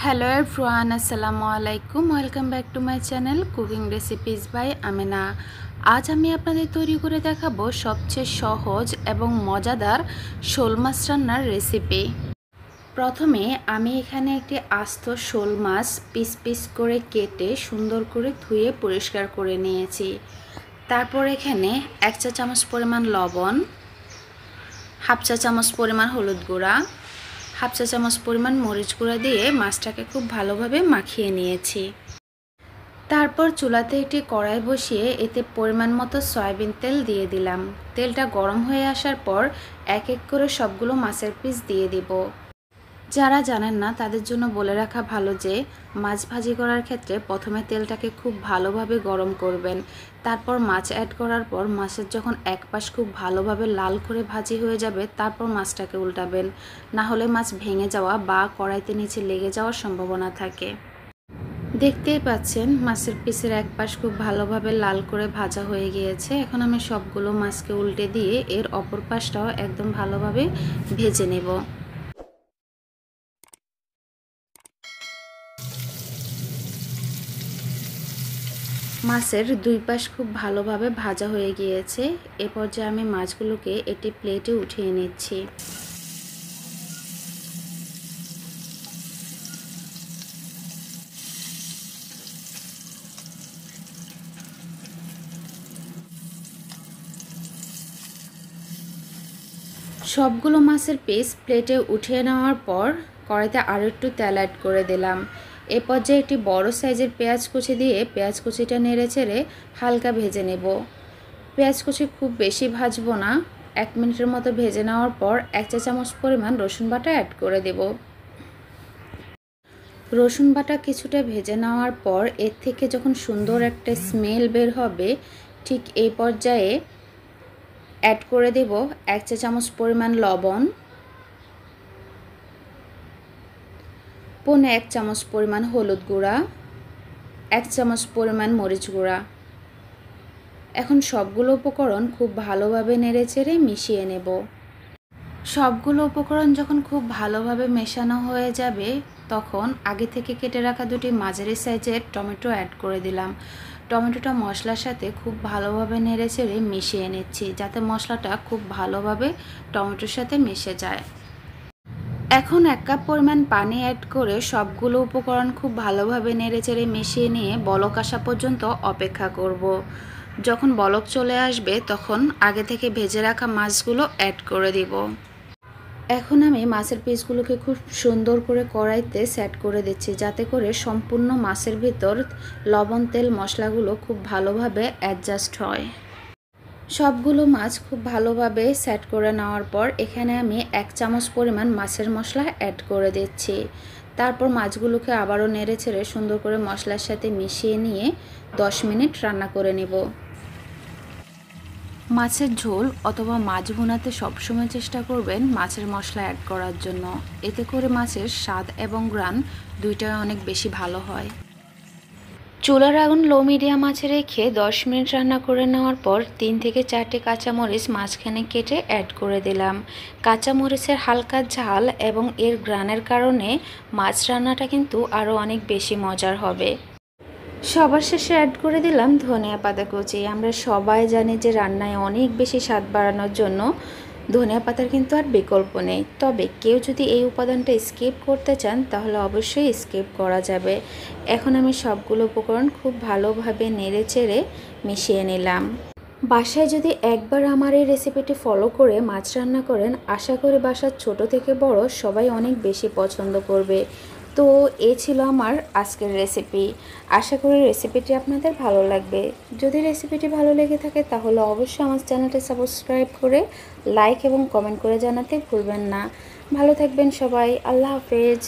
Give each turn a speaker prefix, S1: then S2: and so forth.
S1: Hello everyone, আসসালামু আলাইকুম। Welcome back to my channel cooking recipes by Amena. আজ আমি আপনাদের তৈরি করে দেখাবো সবচেয়ে সহজ এবং মজাদার শোল মাছ রান্নার রেসিপি। প্রথমে আমি এখানে একটি আস্ত শোল মাছ পিস পিস করে কেটে সুন্দর করে ধুয়ে পরিষ্কার করে নিয়েছি। তারপর এখানে 1 চা চামচ পরিমাণ লবণ, হাফ চা চামচ পরিমাণ হলুদ গুঁড়া, হাফ চা চামচ পরিমাণ মরিচ গুঁড়া দিয়ে মাছটাকে খুব ভালোভাবে মাখিয়ে নিয়েছি। তারপর চুলাতে একটি কড়াই বসিয়ে এতে পরিমাণ মতো সয়াবিন তেল দিয়ে দিলাম। তেলটা গরম হয়ে আসার পর এক এক করে সবগুলো মাছের পিস দিয়ে দিব। যারা জানেন না তাদের জন্য বলে রাখা ভালো যে মাছ ভাজি করার ক্ষেত্রে প্রথমে তেলটাকে খুব ভালোভাবে গরম করবেন। তারপর মাছ অ্যাড করার পর মাছের যখন এক পাশ খুব ভালোভাবে লাল করে ভাজি হয়ে যাবে তারপর মাছটাকে উল্টাবেন, না হলে মাছ ভেঙে যাওয়া বা কড়াইতে নিচে লেগে যাওয়ার সম্ভাবনা থাকে। দেখতেই পাচ্ছেন মাছের পিসের এক পাশ খুব ভালোভাবে লাল করে ভাজা হয়ে গিয়েছে। এখন আমি সবগুলো মাছকে উল্টে দিয়ে এর অপর পাশটাও একদম ভালোভাবে ভেজে নেব। মাছের দুই পাশ খুব ভালোভাবে ভাজা হয়ে গিয়েছে। এ পর্যায়ে আমি মাছগুলোকে একটি প্লেটে উঠিয়ে নিচ্ছি। সবগুলো মাছের পিস প্লেটে উঠিয়ে নেওয়ার পর কড়াইতে আরও একটু তেল অ্যাড করে দিলাম। এ পর্যায়ে একটি বড় সাইজের পেঁয়াজ কুচি দিয়ে পেঁয়াজ কুচিটা নেড়ে চেড়ে হালকা ভেজে নেব। পেঁয়াজ কুচি খুব বেশি ভাজবো না, 1 মিনিটের মতো ভেজে নেওয়ার পর 1 চা চামচ পরিমাণ রসুন বাটা অ্যাড করে দেব। রসুন বাটা কিছুটা ভেজে নেওয়ার পর এর থেকে যখন সুন্দর একটা স্মেল বের হবে ঠিক এই পর্যায়ে অ্যাড করে দেব 1 চা চামচ পরিমাণ লবণ, পৌনে 1 চামচ পরিমাণ হলুদ গুঁড়া, 1 চামচ পরিমাণ মরিচ গুঁড়া। এখন সবগুলো উপকরণ খুব ভালোভাবে নেড়েচেড়ে মিশিয়ে নেব। সবগুলো উপকরণ যখন খুব ভালোভাবে মেশানো হয়ে যাবে তখন আগে থেকে কেটে রাখা দুটি মাঝারি সাইজের টমেটো অ্যাড করে দিলাম। টমেটোটা মশলার সাথে খুব ভালোভাবে নেড়েচেড়ে মিশিয়ে নিচ্ছি যাতে মশলাটা খুব ভালোভাবে টমেটোর সাথে মিশে যায়। এখন 1 কাপ পরিমাণ পানি অ্যাড করে সবগুলো উপকরণ খুব ভালোভাবে নেড়েচেড়ে মিশিয়ে নিয়ে বলক আসা পর্যন্ত অপেক্ষা করব। যখন বলক চলে আসবে তখন আগে থেকে ভেজে রাখা মাছগুলো অ্যাড করে দিব। এখন আমি মাছের পিসগুলোকে খুব সুন্দর করে কড়াইতে সেট করে দিচ্ছি যাতে করে সম্পূর্ণ মাছের ভিতর লবণ তেল মশলাগুলো খুব ভালোভাবে অ্যাডজাস্ট হয়। সবগুলো মাছ খুব ভালোভাবে সেট করে নেওয়ার পর এখানে আমি 1 চামচ পরিমাণ মাছের মশলা অ্যাড করে দিচ্ছি। তারপর মাছগুলোকে আবারও নেড়েচেড়ে সুন্দর করে মশলার সাথে মিশিয়ে নিয়ে 10 মিনিট রান্না করে নেব। মাছের ঝোল অথবা মাছ ভুনাতে সবসময় চেষ্টা করবেন মাছের মশলা অ্যাড করার জন্য, এতে করে মাছের স্বাদ এবং ঘ্রাণ দুইটাই অনেক বেশি ভালো হয়। চুলার আগুন লো মিডিয়াম আঁচে রেখে 10 মিনিট রান্না করে নেওয়ার পর 3 থেকে 4টি কাঁচামরিচ মাঝখানে কেটে অ্যাড করে দিলাম। কাঁচামরিচের হালকা ঝাল এবং এর ঘ্রাণের কারণে মাছ রান্নাটা কিন্তু আরও অনেক বেশি মজার হবে। সবার শেষে অ্যাড করে দিলাম ধনিয়া পাতা কুচি। আমরা সবাই জানি যে রান্নায় অনেক বেশি স্বাদ বাড়ানোর জন্য ধনিয়া পাতার কিন্তু আর বিকল্প নেই, তবে কেউ যদি এই উপাদানটা স্কিপ করতে চান তাহলে অবশ্যই স্কিপ করা যাবে। এখন আমি সবগুলো উপকরণ খুব ভালোভাবে নেড়েচেড়ে মিশিয়ে নিলাম। বাসায় যদি একবার আমার এই রেসিপিটি ফলো করে মাছ রান্না করেন আশা করি বাসার ছোট থেকে বড় সবাই অনেক বেশি পছন্দ করবে। তো এই ছিল আমার আজকের রেসিপি। আশা করি রেসিপিটি আপনাদের ভালো লাগবে। যদি রেসিপিটি ভালো লেগে থাকে তাহলে অবশ্যই আমার চ্যানেলটি সাবস্ক্রাইব করে লাইক এবং কমেন্ট করে জানাতে ভুলবেন না। ভালো থাকবেন সবাই। আল্লাহ হাফেজ।